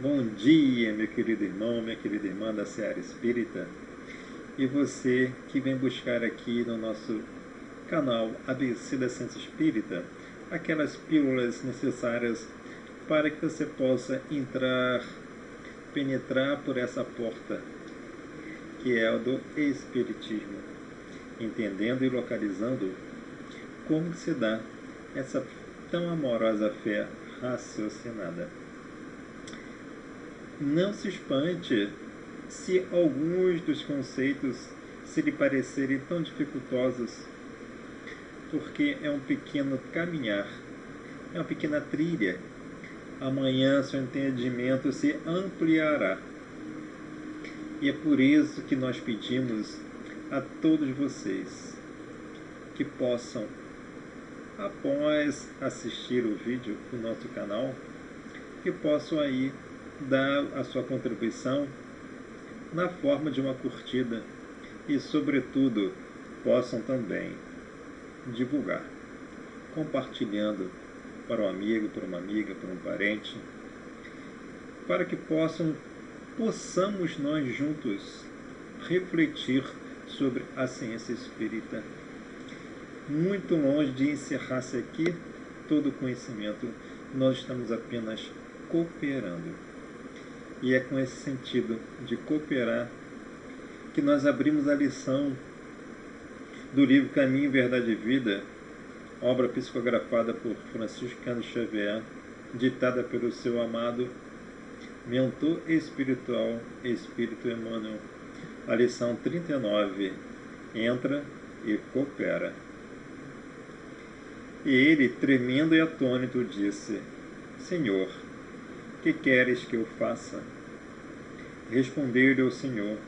Bom dia, meu querido irmão, minha querida irmã da Seara Espírita, e você que vem buscar aqui no nosso canal ABC da Ciência Espírita aquelas pílulas necessárias para que você possa penetrar por essa porta que é a do Espiritismo, entendendo e localizando como se dá essa tão amorosa fé raciocinada. Não se espante se alguns dos conceitos se lhe parecerem tão dificultosos, porque é um pequeno caminhar, é uma pequena trilha. Amanhã seu entendimento se ampliará. E é por isso que nós pedimos a todos vocês que possam, após assistir o vídeo do nosso canal, que possam aí dar a sua contribuição na forma de uma curtida e, sobretudo, possam também divulgar, compartilhando para um amigo, para uma amiga, para um parente, para que possamos nós juntos refletir sobre a ciência espírita. Muito longe de encerrar-se aqui todo o conhecimento, nós estamos apenas cooperando. E é com esse sentido de cooperar que nós abrimos a lição do livro Caminho, Verdade e Vida, obra psicografada por Francisco Cândido Xavier, ditada pelo seu amado mentor espiritual, Espírito Emmanuel. A lição 39, entra e coopera. E ele, tremendo e atônito, disse: Senhor, que queres que eu faça? Respondeu-lhe o Senhor: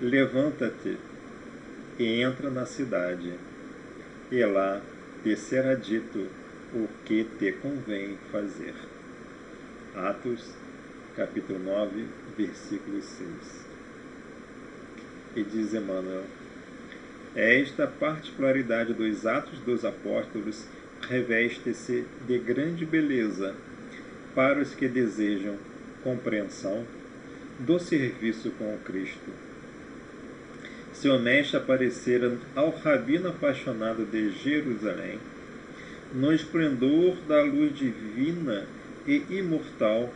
levanta-te e entra na cidade, e lá te será dito o que te convém fazer. Atos, capítulo 9, versículo 6. E diz Emmanuel: esta particularidade dos Atos dos Apóstolos reveste-se de grande beleza para os que desejam compreensão do serviço com o Cristo. Seu mestre aparecera ao rabino apaixonado de Jerusalém, no esplendor da luz divina e imortal,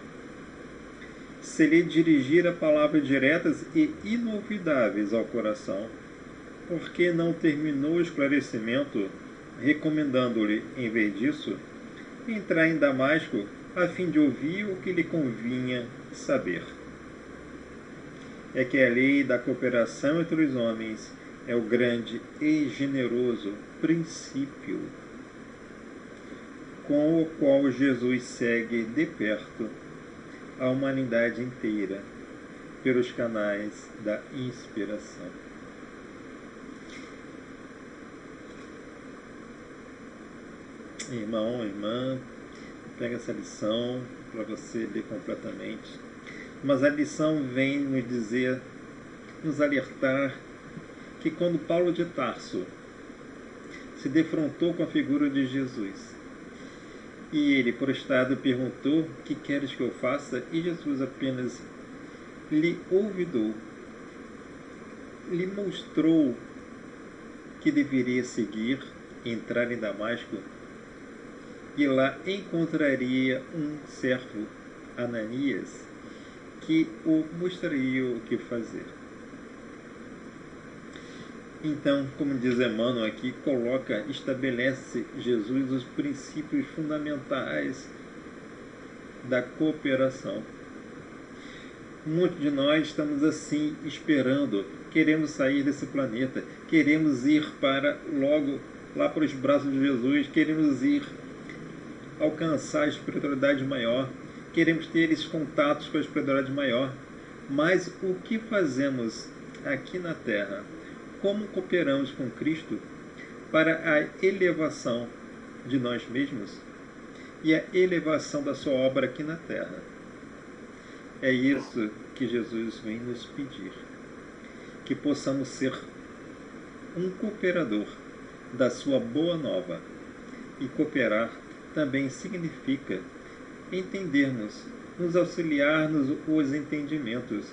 se lhe dirigira palavras diretas e inolvidáveis ao coração, porque não terminou o esclarecimento, recomendando-lhe, em vez disso, entrar em Damasco a fim de ouvir o que lhe convinha saber. É que a lei da cooperação entre os homens é o grande e generoso princípio com o qual Jesus segue de perto a humanidade inteira pelos canais da inspiração. Irmão, irmã, pega essa lição para você ler completamente. Mas a lição vem nos dizer, nos alertar que quando Paulo de Tarso se defrontou com a figura de Jesus e ele, prostrado, perguntou: que queres que eu faça? E Jesus apenas lhe ouvidou, lhe mostrou que deveria seguir, entrar em Damasco, e lá encontraria um servo, Ananias, que o mostraria o que fazer. Então, como diz Emmanuel aqui, estabelece Jesus os princípios fundamentais da cooperação. Muitos de nós estamos assim, esperando, queremos sair desse planeta, queremos ir logo lá para os braços de Jesus, queremos ir alcançar a espiritualidade maior, queremos ter esses contatos com a espiritualidade maior, mas o que fazemos aqui na Terra? Como cooperamos com Cristo para a elevação de nós mesmos e a elevação da sua obra aqui na Terra? É isso que Jesus vem nos pedir, que possamos ser um cooperador da sua boa nova. E cooperar também significa entendermos nos auxiliar nos entendimentos,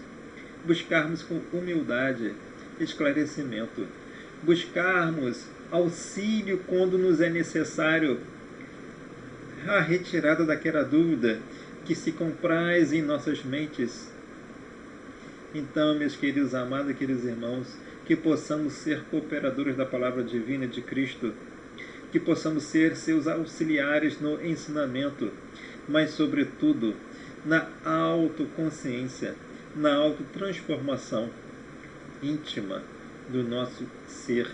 buscarmos com humildade esclarecimento, buscarmos auxílio quando nos é necessário a retirada daquela dúvida que se compraz em nossas mentes. Então, meus queridos amados e queridos irmãos, que possamos ser cooperadores da palavra divina de Cristo, que possamos ser seus auxiliares no ensinamento, mas, sobretudo, na autoconsciência, na autotransformação íntima do nosso ser,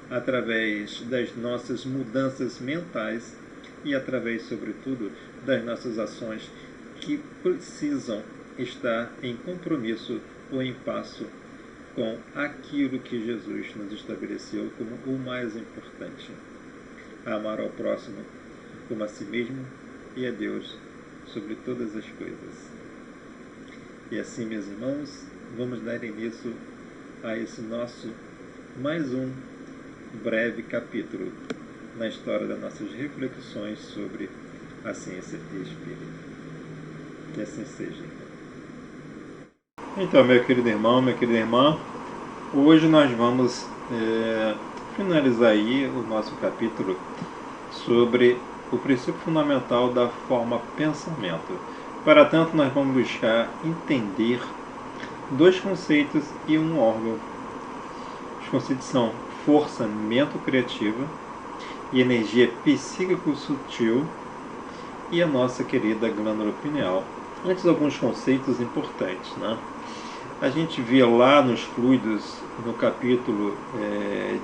através das nossas mudanças mentais e através, sobretudo, das nossas ações que precisam estar em compromisso ou em passo com aquilo que Jesus nos estabeleceu como o mais importante: amar ao próximo como a si mesmo e a Deus sobre todas as coisas. E assim, meus irmãos, vamos dar início a esse nosso mais um breve capítulo na história das nossas reflexões sobre a ciência espírita. Que assim seja. Então, meu querido irmão, minha querida irmã, hoje nós vamos finalizar aí o nosso capítulo sobre o princípio fundamental da forma pensamento. Para tanto, nós vamos buscar entender dois conceitos e um órgão. Os conceitos são força mental-criativa e energia psíquico-sutil e a nossa querida glândula pineal. Antes, alguns conceitos importantes, né? A gente vê lá nos fluidos, no capítulo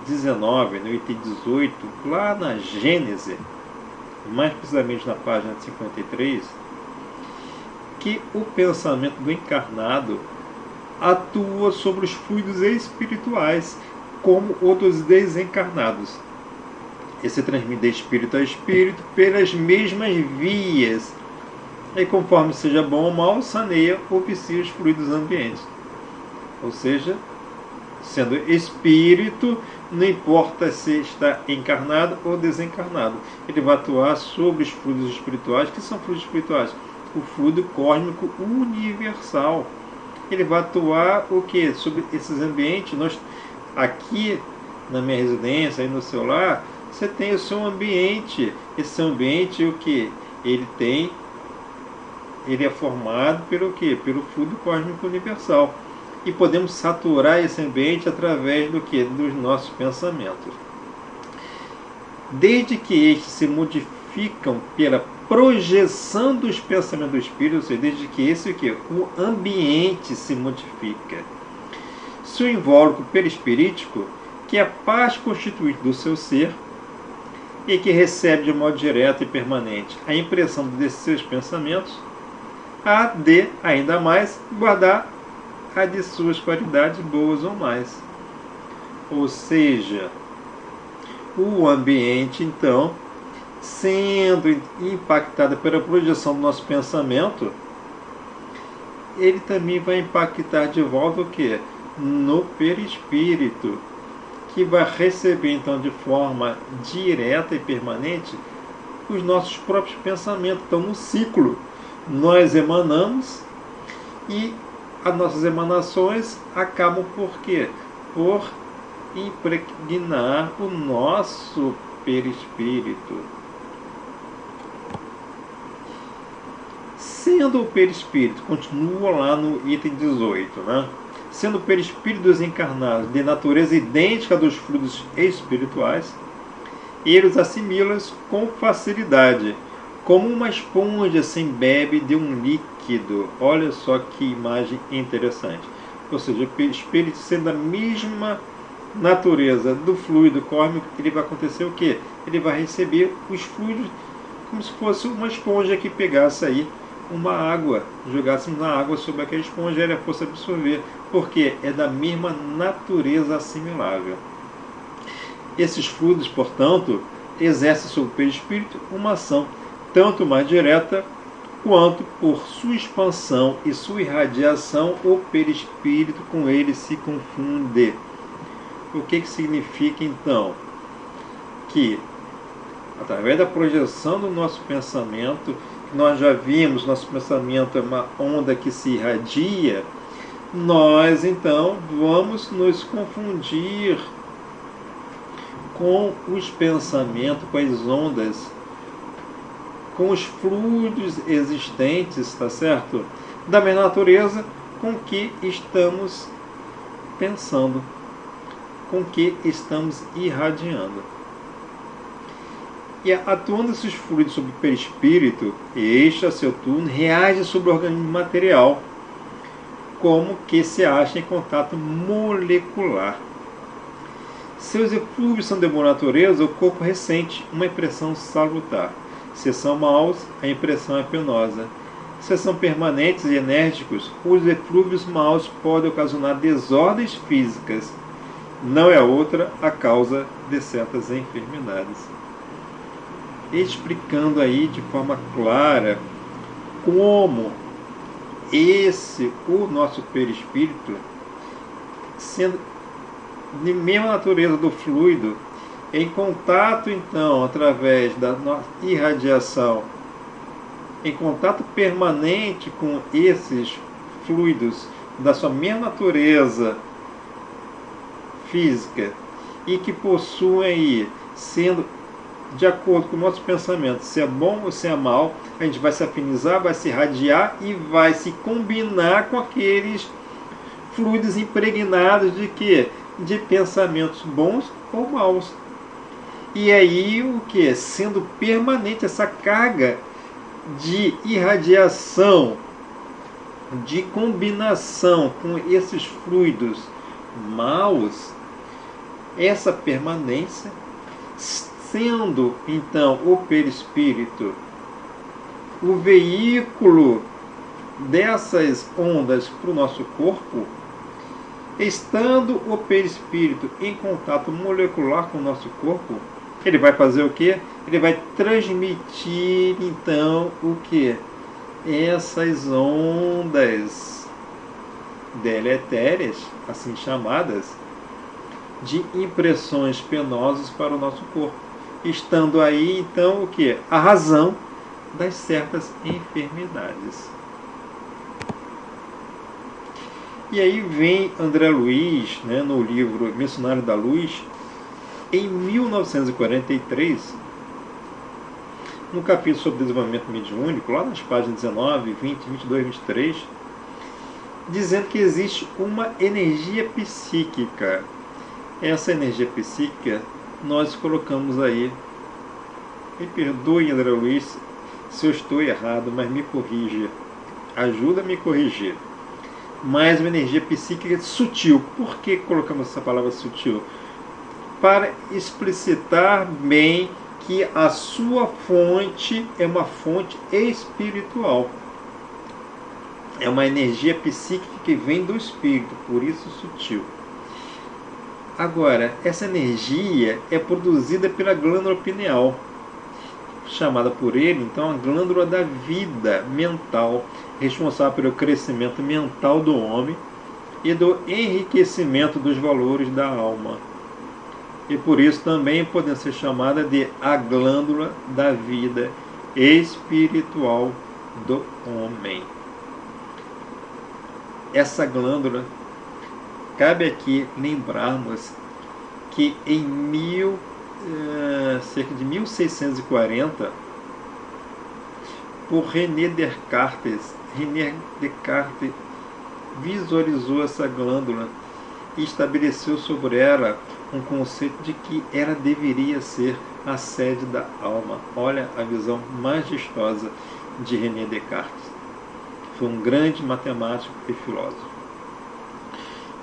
19, no item 18, lá na Gênese, mais precisamente na página 53, que o pensamento do encarnado atua sobre os fluidos espirituais, como o dos desencarnados. Esse transmite de espírito a espírito pelas mesmas vias, e conforme seja bom ou mal, saneia ou vicia os fluidos ambientes. Ou seja, sendo espírito, não importa se está encarnado ou desencarnado, ele vai atuar sobre os fluidos espirituais. Que são fluidos espirituais? O fluido cósmico universal. Ele vai atuar o que? Sobre esses ambientes. Aqui na minha residência, aí no seu lar, você tem o seu ambiente. Esse ambiente, o que? Ele é formado pelo que? Pelo fluido cósmico universal. E podemos saturar esse ambiente através do que? Dos nossos pensamentos. Desde que estes se modificam pela projeção dos pensamentos do espírito, ou seja, desde que o ambiente se modifica. Se o invólucro perispirítico, que é a parte constituinte do seu ser, e que recebe de modo direto e permanente a impressão desses seus pensamentos, há de, ainda mais, guardar a de suas qualidades boas ou mais. Ou seja, o ambiente, então, sendo impactado pela projeção do nosso pensamento, ele também vai impactar de volta o que? No perispírito, que vai receber, então, de forma direta e permanente os nossos próprios pensamentos. Então, no ciclo, nós emanamos e as nossas emanações acabam por quê? Por impregnar o nosso perispírito. Sendo o perispírito, continua lá no item 18, né? Sendo o perispírito dos encarnados de natureza idêntica dos fluidos espirituais, ele os assimila com facilidade, como uma esponja se embebe de um líquido. Olha só que imagem interessante. Ou seja, o perispírito, sendo a mesma natureza do fluido cósmico, ele vai acontecer o quê? Ele vai receber os fluidos como se fosse uma esponja que pegasse aí uma água, jogássemos na água sobre aquela esponja, ela fosse absorver, porque é da mesma natureza assimilável. Esses fluidos, portanto, exercem sobre o perispírito uma ação tanto mais direta quanto por sua expansão e sua irradiação, o perispírito com ele se confunde. O que significa, então? Que, através da projeção do nosso pensamento, nós já vimos, nosso pensamento é uma onda que se irradia, nós então vamos nos confundir com os pensamentos, com as ondas, com os fluidos existentes, tá certo? Da mesma natureza com que estamos pensando, com que estamos irradiando. E atuando esses fluidos sobre o perispírito, este, a seu turno, reage sobre o organismo material, como que se acha em contato molecular. Seus eflúvios são de boa natureza, o corpo ressente uma impressão salutar. Se são maus, a impressão é penosa. Se são permanentes e enérgicos, os eflúvios maus podem ocasionar desordens físicas. Não é outra a causa de certas enfermidades. Explicando aí de forma clara como o nosso perispírito, sendo de mesma natureza do fluido, em contato então, através da nossa irradiação, em contato permanente com esses fluidos da sua mesma natureza física e que possuem aí, sendo de acordo com o nosso pensamento, se é bom ou se é mal, a gente vai se afinizar, vai se irradiar e vai se combinar com aqueles fluidos impregnados de quê? De pensamentos bons ou maus. E aí o que? Sendo permanente essa carga de irradiação, de combinação com esses fluidos maus, essa permanência, sendo então o perispírito o veículo dessas ondas para o nosso corpo, estando o perispírito em contato molecular com o nosso corpo, ele vai fazer o quê? Ele vai transmitir então o quê? Essas ondas deletérias, assim chamadas, de impressões penosas para o nosso corpo. Estando aí então o quê? A razão das certas enfermidades. E aí vem André Luiz, né, no livro Missionário da Luz, em 1943, no capítulo sobre desenvolvimento mediúnico, lá nas páginas 19, 20, 22, 23, dizendo que existe uma energia psíquica. Essa energia psíquica nós colocamos aí, me perdoe, André Luiz, se eu estou errado, mas me corrija, ajuda a me corrigir. Mas uma energia psíquica sutil. Por que colocamos essa palavra sutil? Para explicitar bem que a sua fonte é uma fonte espiritual. É uma energia psíquica que vem do espírito, por isso sutil. Agora, essa energia é produzida pela glândula pineal, chamada por ele, então, a glândula da vida mental, responsável pelo crescimento mental do homem e do enriquecimento dos valores da alma. E por isso também pode ser chamada de a glândula da vida espiritual do homem. Essa glândula, cabe aqui lembrarmos que em cerca de 1640, por René Descartes visualizou essa glândula e estabeleceu sobre ela um conceito de que ela deveria ser a sede da alma. Olha a visão majestosa de René Descartes. Foi um grande matemático e filósofo.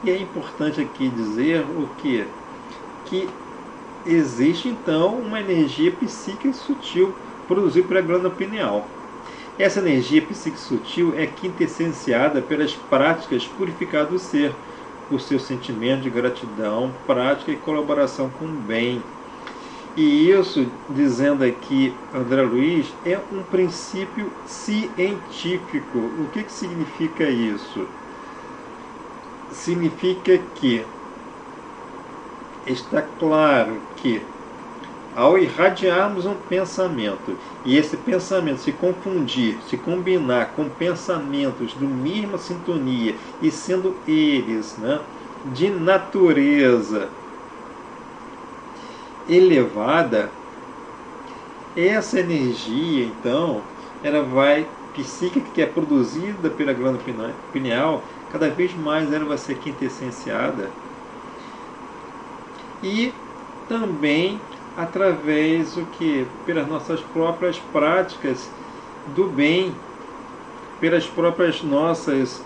E é importante aqui dizer o quê? Que existe então uma energia psíquica sutil produzida pela glândula pineal. Essa energia psíquica sutil é quintessenciada pelas práticas purificadas do ser, por seu sentimento de gratidão, prática e colaboração com o bem. E isso, dizendo aqui André Luiz, é um princípio científico. O que significa isso? Significa que está claro que ao irradiarmos um pensamento e esse pensamento se confundir, se combinar com pensamentos do mesma sintonia e sendo eles, né, de natureza elevada, essa energia, então, ela vai, psíquica, que é produzida pela glândula pineal, cada vez mais ela vai ser quintessenciada e também através do que? Pelas nossas próprias práticas do bem, pelas próprias nossas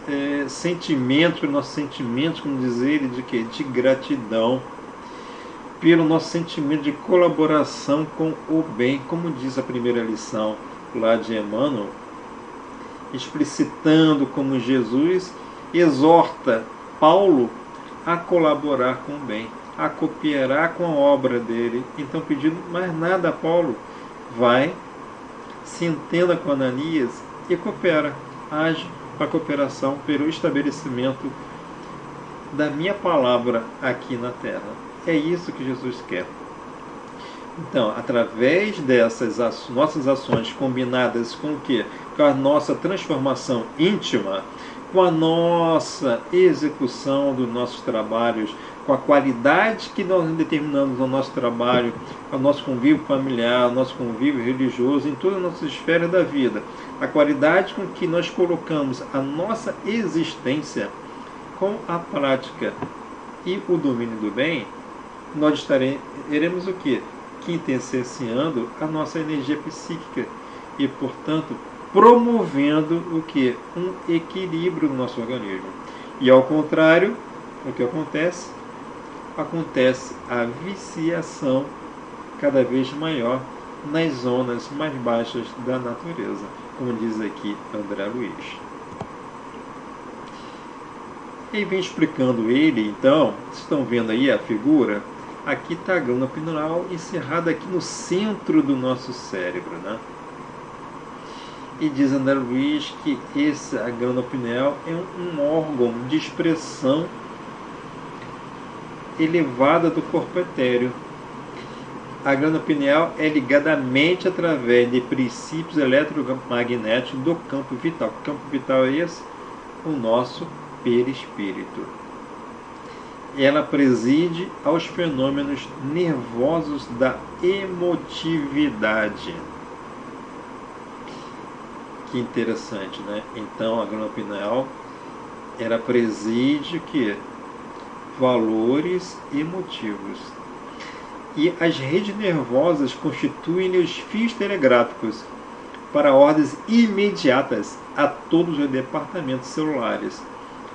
sentimentos, pelos nossos sentimentos, como dizer, de quê? De gratidão, pelo nosso sentimento de colaboração com o bem, como diz a primeira lição lá de Emmanuel, explicitando como Jesus exorta Paulo a colaborar com o bem, a cooperar com a obra dele. Então, pedindo mais nada a Paulo, vai, se entenda com Ananias e coopera, age para a cooperação pelo estabelecimento da minha palavra aqui na terra. É isso que Jesus quer. Então, através dessas nossas ações combinadas com o quê? Com a nossa transformação íntima, com a nossa execução dos nossos trabalhos, com a qualidade que nós determinamos no nosso trabalho, ao nosso convívio familiar, ao nosso convívio religioso, em todas as nossas esferas da vida, a qualidade com que nós colocamos a nossa existência com a prática e o domínio do bem, nós iremos o quê? Quintessenciando a nossa energia psíquica e, portanto, promovendo o que? Um equilíbrio no nosso organismo. E ao contrário, o que acontece? Acontece a viciação cada vez maior nas zonas mais baixas da natureza, como diz aqui André Luiz. E vem explicando ele, então, vocês estão vendo aí a figura? Aqui está a glândula pineal encerrada aqui no centro do nosso cérebro, né? E diz André Luiz que a glândula pineal é um órgão de expressão elevada do corpo etéreo. A glândula pineal é ligada à mente através de princípios eletromagnéticos do campo vital. O campo vital é esse? O nosso perispírito. Ela preside aos fenômenos nervosos da emotividade. Que interessante, né? Então, a glândula pineal, ela preside o quê? Valores emotivos. E as redes nervosas constituem os fios telegráficos para ordens imediatas a todos os departamentos celulares.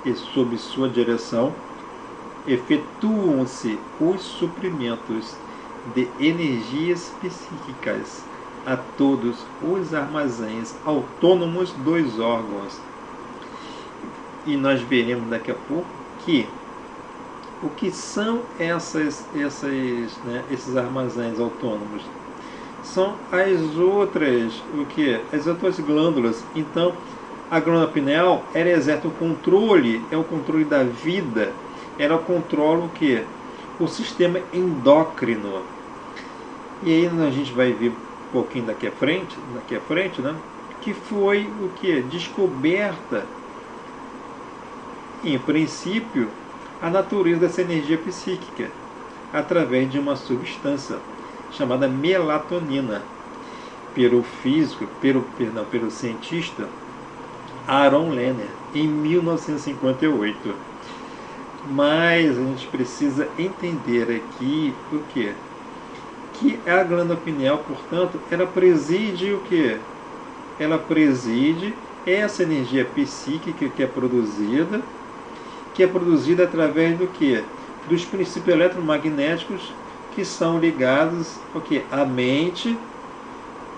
E, sob sua direção, efetuam-se os suprimentos de energias psíquicas a todos os armazéns autônomos dos órgãos. E nós veremos daqui a pouco que o que são esses armazéns autônomos? São as outras, as outras glândulas. Então, a glândula pineal, ela exerce o controle, é o controle da vida. Ela controla o que? O sistema endócrino. E aí a gente vai ver um pouquinho daqui à frente, né? Que foi o que? Descoberta, em princípio, a natureza dessa energia psíquica através de uma substância chamada melatonina, pelo cientista Aaron Lerner, em 1958. Mas a gente precisa entender aqui o quê? Que a glândula pineal, portanto, ela preside o quê? Ela preside essa energia psíquica que é produzida através do quê? Dos princípios eletromagnéticos que são ligados ao quê? À mente,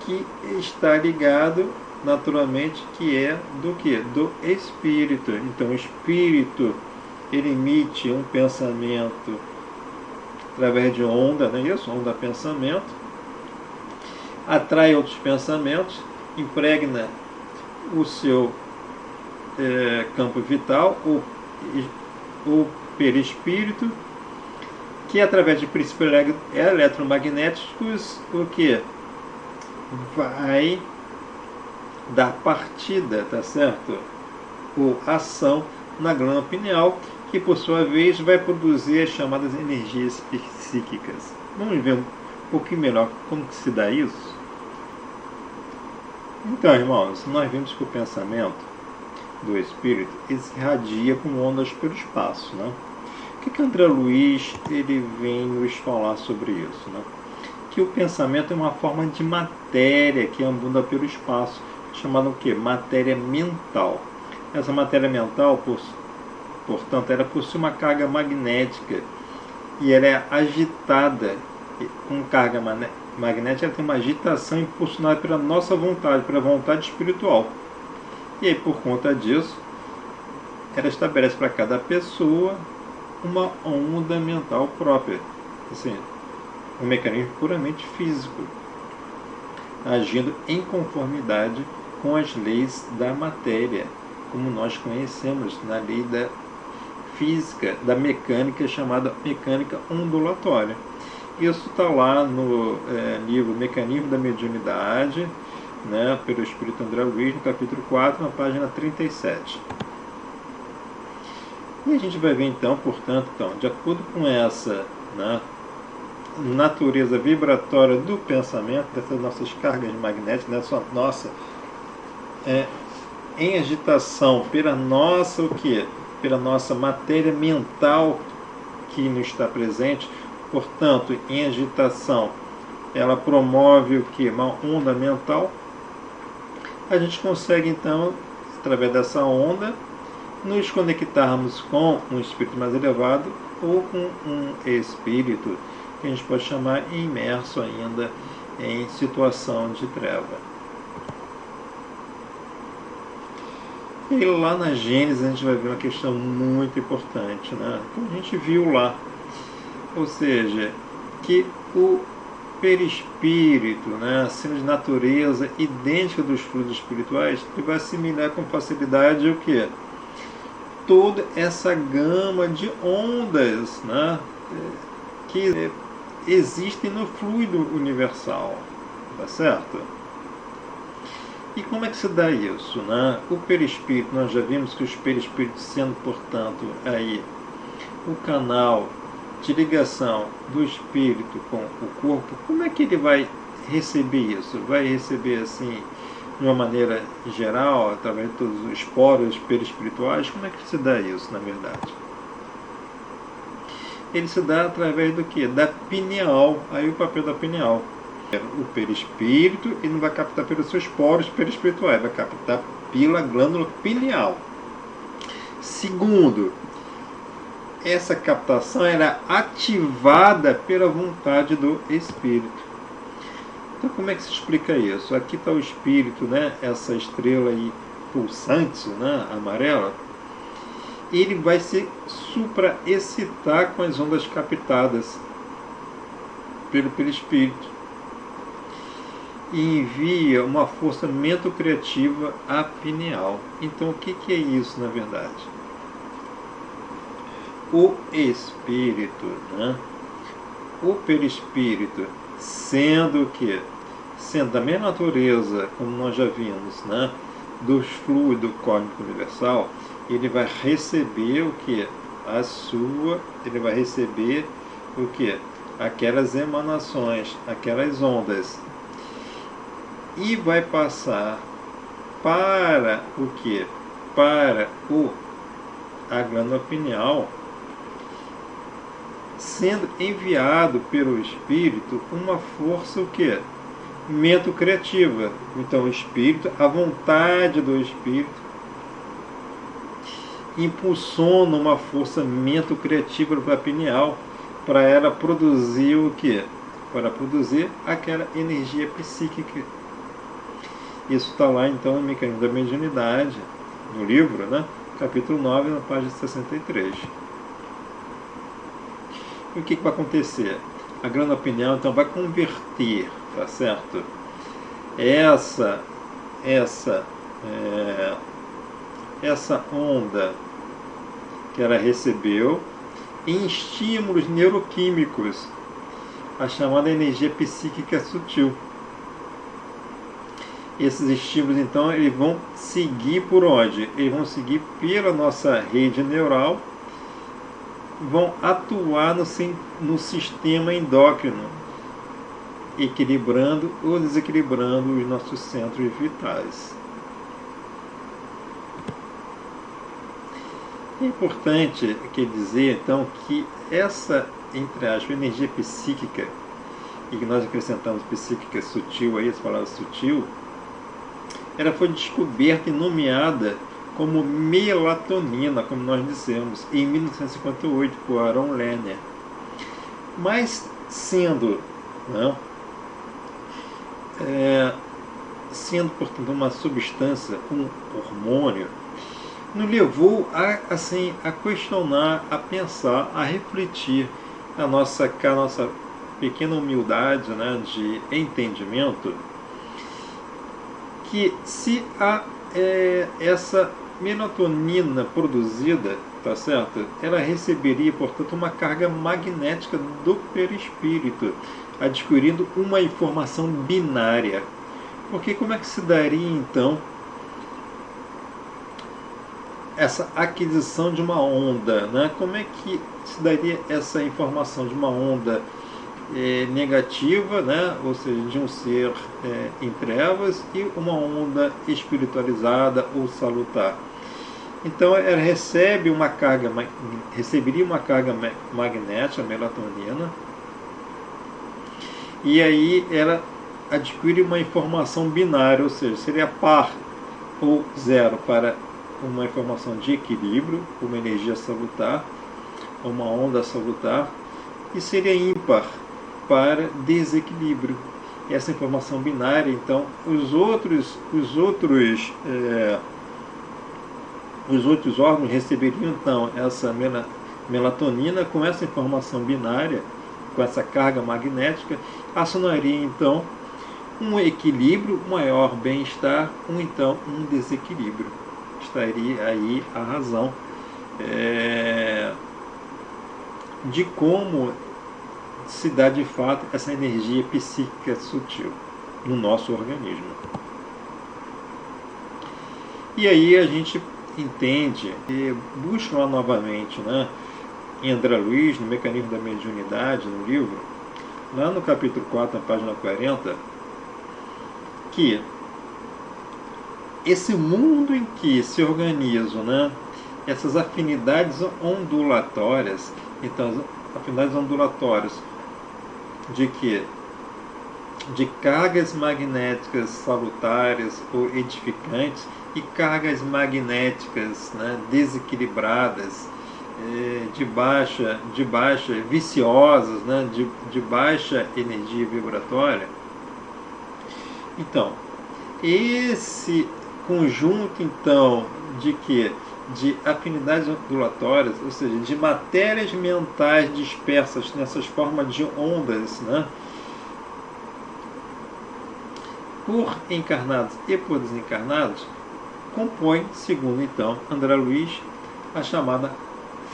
que está ligado naturalmente, que é do quê? Do espírito. Então, o espírito, ele emite um pensamento através de onda, não é isso? Onda pensamento, atrai outros pensamentos, impregna o seu campo vital, o perispírito, que através de princípios eletromagnéticos, o que? Vai dar partida, tá certo? Ou ação na glândula pineal, que por sua vez vai produzir as chamadas energias psíquicas. Vamos ver um pouquinho melhor como que se dá isso? Então, irmãos, nós vimos que o pensamento do espírito irradia com ondas pelo espaço, né? O que André Luiz ele vem nos falar sobre isso, né? Que o pensamento é uma forma de matéria que ambula pelo espaço, chamada o quê? Matéria mental. Essa matéria mental, portanto, ela possui uma carga magnética e ela é agitada com carga magnética, ela tem uma agitação impulsionada pela nossa vontade, pela vontade espiritual. E aí, por conta disso, ela estabelece para cada pessoa uma onda mental própria. Assim, um mecanismo puramente físico, agindo em conformidade com as leis da matéria, como nós conhecemos na lei da física, da mecânica, chamada mecânica ondulatória. Isso está lá no livro Mecanismo da Mediunidade, né, pelo Espírito André Luiz, no capítulo 4, na página 37. E a gente vai ver então, portanto, de acordo com essa, né, natureza vibratória do pensamento, dessas nossas cargas magnéticas, dessa nossa em agitação pela nossa o quê? Pela nossa matéria mental que nos está presente, portanto, em agitação, ela promove o que? Uma onda mental. A gente consegue então, através dessa onda, nos conectarmos com um espírito mais elevado ou com um espírito que a gente pode chamar imerso ainda em situação de treva. E lá na Gênesis a gente vai ver uma questão muito importante, né? Como a gente viu lá, ou seja, que o perispírito, né, sendo de natureza idêntica dos fluidos espirituais, ele vai assimilar com facilidade o que? Toda essa gama de ondas, né, que existem no fluido universal, tá certo? E como é que se dá isso, né? O perispírito, nós já vimos que os perispíritos sendo, portanto, aí o canal de ligação do espírito com o corpo, como é que ele vai receber isso? Vai receber assim, de uma maneira geral, através de todos os poros perispirituais? Como é que se dá isso, na verdade? Ele se dá através do que? Da pineal. Aí o papel da pineal. O perispírito, ele não vai captar pelos seus poros perispirituais, vai captar pela glândula pineal. Segundo, essa captação era ativada pela vontade do espírito. Então, como é que se explica isso? Aqui está o espírito, né? Essa estrela aí pulsante, né? Amarela. Ele vai se supraexcitar com as ondas captadas pelo perispírito e envia uma força mentocriativa à pineal. Então, o que é isso, na verdade? O espírito, né? O perispírito, sendo o quê? Sendo da mesma natureza, como nós já vimos, né? Do fluido cósmico universal, ele vai receber o quê? Ele vai receber o quê? Aquelas emanações, aquelas ondas. E vai passar para o quê? Para a glândula pineal, sendo enviado pelo espírito uma força o quê? Mentocriativa. Então o espírito, a vontade do espírito, impulsiona uma força mentocriativa para a pineal, para ela produzir o quê? Para produzir aquela energia psíquica. Isso está lá então no Mecanismo da Mediunidade, no livro, né? Capítulo 9, na página 63. E o que vai acontecer? A glândula pineal então vai converter, tá certo? Essa onda que ela recebeu em estímulos neuroquímicos, a chamada energia psíquica sutil. Esses estímulos, então, eles vão seguir por onde? Eles vão seguir pela nossa rede neural, vão atuar no sistema endócrino, equilibrando ou desequilibrando os nossos centros vitais. É importante dizer, então, que essa, entre aspas, energia psíquica, e que nós acrescentamos psíquica sutil, aí, essa palavra sutil, ela foi descoberta e nomeada como melatonina, como nós dissemos, em 1958, por Aaron Lerner. Mas sendo, portanto, uma substância, um hormônio, nos levou a questionar, a pensar, a refletir a nossa pequena humildade, de entendimento, que se essa melatonina produzida, tá certo? Ela receberia, portanto, uma carga magnética do perispírito, adquirindo uma informação binária. Porque como é que se daria, então, essa aquisição de uma onda, Como é que se daria essa informação de uma onda negativa, ou seja, de um ser em trevas, e uma onda espiritualizada ou salutar? Então ela receberia uma carga magnética, a melatonina, e aí ela adquire uma informação binária, ou seja, seria par ou zero para uma informação de equilíbrio, uma energia salutar, uma onda salutar, e seria ímpar para desequilíbrio. Essa informação binária, então, os outros órgãos receberiam, então, essa melatonina com essa informação binária, com essa carga magnética, acionaria, então, um equilíbrio, maior bem-estar, um desequilíbrio. Estaria aí a razão de como se dá de fato essa energia psíquica sutil no nosso organismo. E aí a gente entende e busca lá novamente, em André Luiz, no Mecanismo da Mediunidade, no livro, lá no capítulo 4, na página 40, que esse mundo em que se organizam, essas afinidades ondulatórias, então, afinidades ondulatórias de quê? De cargas magnéticas salutares ou edificantes e cargas magnéticas desequilibradas, de baixa, viciosas, de baixa energia vibratória. Então, esse conjunto, então, de afinidades ondulatórias, ou seja, de matérias mentais dispersas nessas formas de ondas, por encarnados e por desencarnados, compõe, segundo então André Luiz, a chamada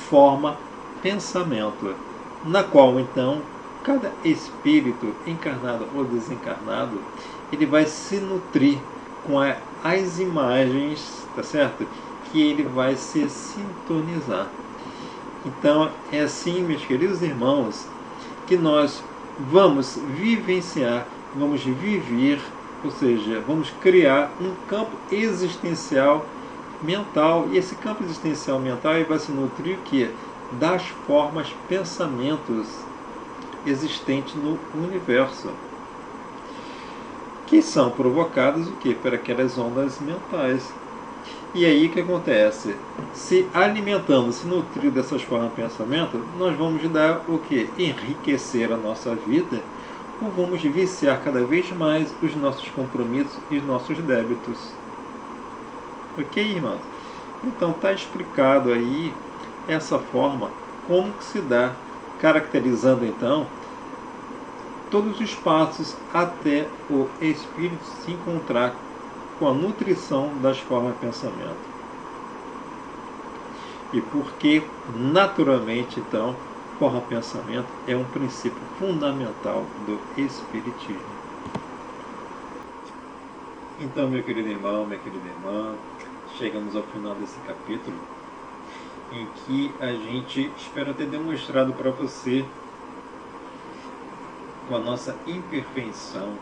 forma pensamento, na qual então cada espírito, encarnado ou desencarnado, ele vai se nutrir com as imagens, tá certo? Que ele vai se sintonizar. Então é assim, meus queridos irmãos, que nós vamos vivenciar, vamos viver, ou seja, vamos criar um campo existencial mental, e esse campo existencial mental ele vai se nutrir das formas pensamentos existentes no universo, que são provocadas por aquelas ondas mentais. E aí o que acontece? Se alimentando, se nutrindo dessas formas de pensamento, nós vamos dar o quê? Enriquecer a nossa vida, ou vamos viciar cada vez mais os nossos compromissos e os nossos débitos. Ok, irmãos? Então está explicado aí essa forma, como que se dá, caracterizando então todos os passos até o espírito se encontrar com a nutrição das formas de pensamento. e porque, naturalmente, então, forma pensamento é um princípio fundamental do Espiritismo. Então, meu querido irmão, minha querida irmã, chegamos ao final desse capítulo, em que a gente espera ter demonstrado para você, com a nossa imperfeição,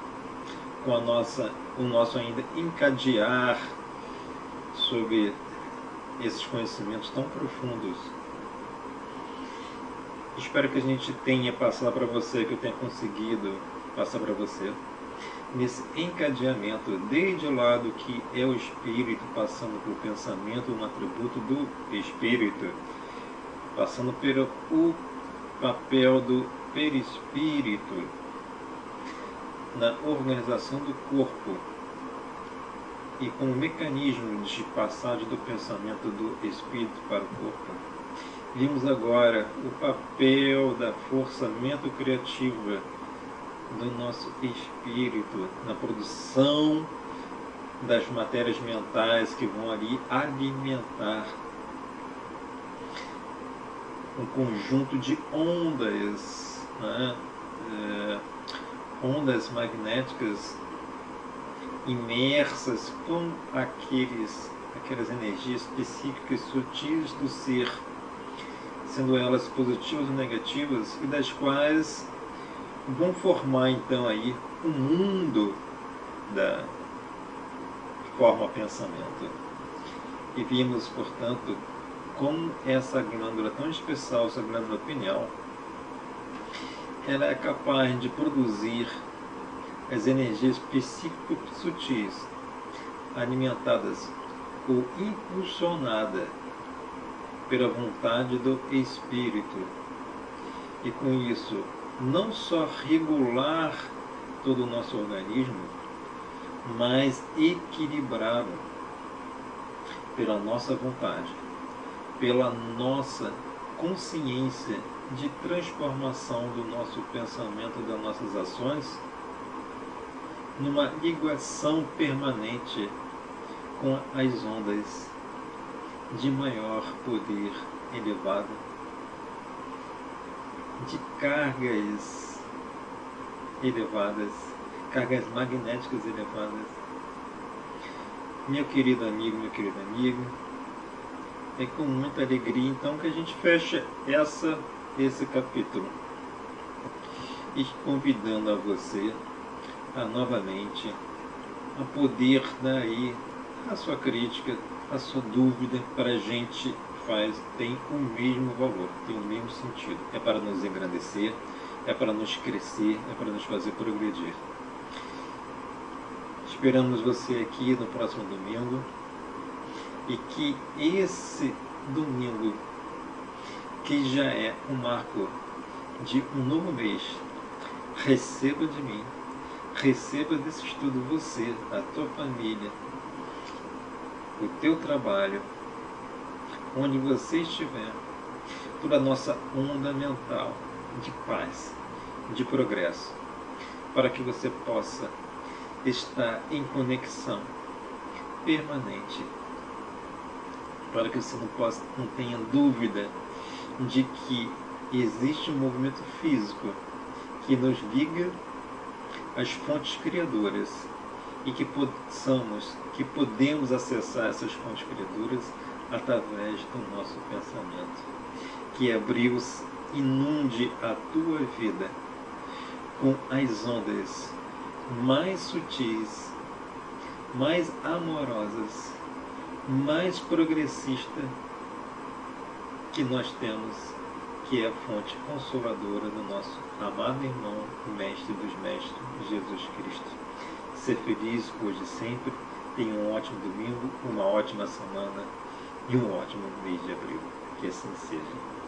com o nosso ainda encadear sobre esses conhecimentos tão profundos. Espero que a gente tenha passado para você, que eu tenha conseguido passar para você, nesse encadeamento, desde o lado que é o espírito, passando pelo pensamento, um atributo do espírito, passando pelo o papel do perispírito na organização do corpo e com o mecanismo de passagem do pensamento do espírito para o corpo. Vimos agora o papel da força criativa do nosso espírito na produção das matérias mentais que vão ali alimentar um conjunto de ondas, né? Ondas magnéticas imersas com aquelas energias psíquicas sutis do ser, sendo elas positivas ou negativas, e das quais vão formar então aí um mundo da forma pensamento. E vimos, portanto, como essa glândula tão especial, essa glândula pineal, ela é capaz de produzir as energias psíquicas sutis, alimentadas ou impulsionadas pela vontade do espírito, e com isso não só regular todo o nosso organismo, mas equilibrá-lo pela nossa vontade, pela nossa consciência de transformação do nosso pensamento, das nossas ações, numa ligação permanente com as ondas de maior poder elevado, de cargas elevadas, cargas magnéticas elevadas. Meu querido amigo, meu querido amigo, é com muita alegria então que a gente fecha esse capítulo, e convidando a você a novamente a poder dar aí a sua crítica, a sua dúvida. Para a gente tem o mesmo valor, tem o mesmo sentido. É para nos engrandecer, é para nos crescer, é para nos fazer progredir. Esperamos você aqui no próximo domingo, e que esse domingo, que já é um marco de um novo mês, receba de mim, receba desse estudo você, a tua família, o teu trabalho, onde você estiver, toda a nossa onda mental de paz, de progresso, para que você possa estar em conexão permanente, para que você não tenha dúvida de que existe um movimento físico que nos liga às fontes criadoras, e que podemos acessar essas fontes criadoras através do nosso pensamento. Que abriu-se inunde a tua vida com as ondas mais sutis, mais amorosas, mais progressista que nós temos, que é a fonte consoladora do nosso amado irmão, mestre dos mestres, Jesus Cristo. Ser feliz hoje e sempre. Tenha um ótimo domingo, uma ótima semana e um ótimo mês de abril. Que assim seja.